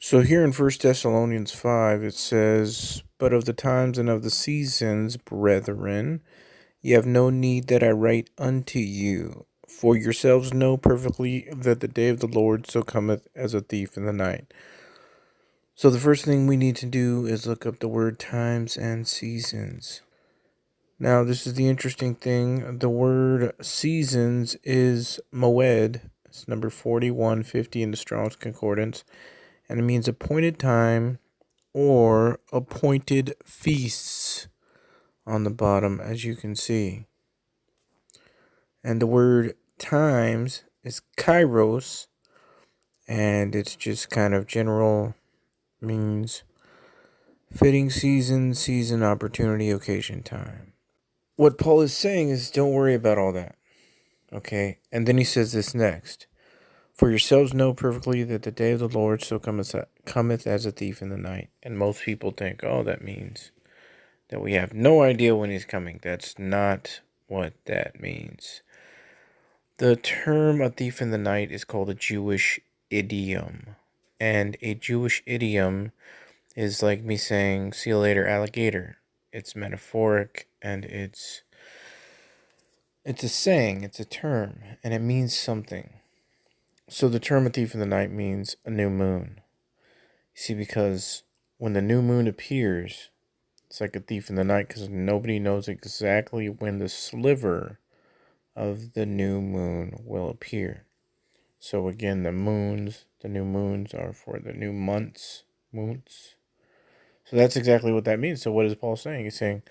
So here in First Thessalonians 5, it says, "But of the times and of the seasons, brethren, ye have no need that I write unto you. For yourselves know perfectly that the day of the Lord so cometh as a thief in the night." So the first thing we need to do is look up the word times and seasons. Now, this is the interesting thing. The word seasons is moed. It's number 4150 in the Strong's Concordance. And it means appointed time or appointed feasts on the bottom, as you can see. And the word times is kairos, and it's just kind of general, means fitting season, season, opportunity, occasion, time. What Paul is saying is don't worry about all that, okay? And then he says this next. "For yourselves know perfectly that the day of the Lord so cometh as a thief in the night." And most people think, oh, that means that we have no idea when he's coming. That's not what that means. The term "a thief in the night" is called a Jewish idiom. And a Jewish idiom is like me saying, "see you later, alligator." It's metaphoric, and it's a saying, it's a term, and it means something. So the term "a thief in the night" means a new moon. You see, because when the new moon appears, it's like a thief in the night because nobody knows exactly when the sliver of the new moon will appear. So again, the new moons are for the new moons. So that's exactly what that means. So what is Paul saying? He's saying,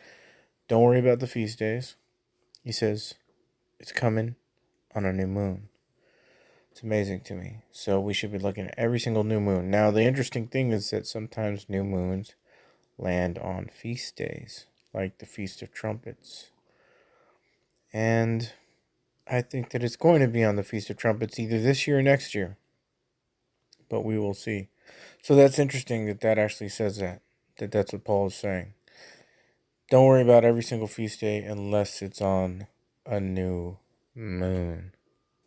don't worry about the feast days. He says, it's coming on a new moon. It's amazing to me. So we should be looking at every single new moon. Now, the interesting thing is that sometimes new moons land on feast days, like the Feast of Trumpets. And I think that it's going to be on the Feast of Trumpets either this year or next year. But we will see. So that's interesting that actually says that's what Paul is saying. Don't worry about every single feast day unless it's on a new moon.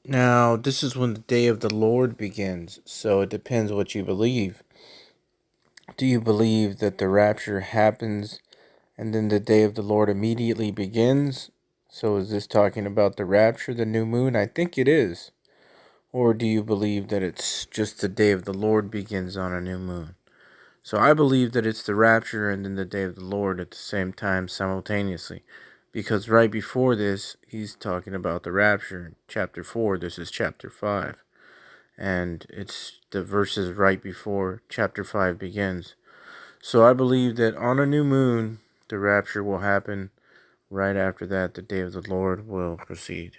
Now, this is when the day of the Lord begins, so it depends what you believe. Do you believe that the rapture happens and then the day of the Lord immediately begins? So is this talking about the rapture, the new moon? I think it is. Or do you believe that it's just the day of the Lord begins on a new moon? So I believe that it's the rapture and then the day of the Lord at the same time simultaneously. Because right before this, he's talking about the rapture. Chapter 4, this is chapter 5. And it's the verses right before chapter 5 begins. So I believe that on a new moon, the rapture will happen. Right after that, the day of the Lord will proceed.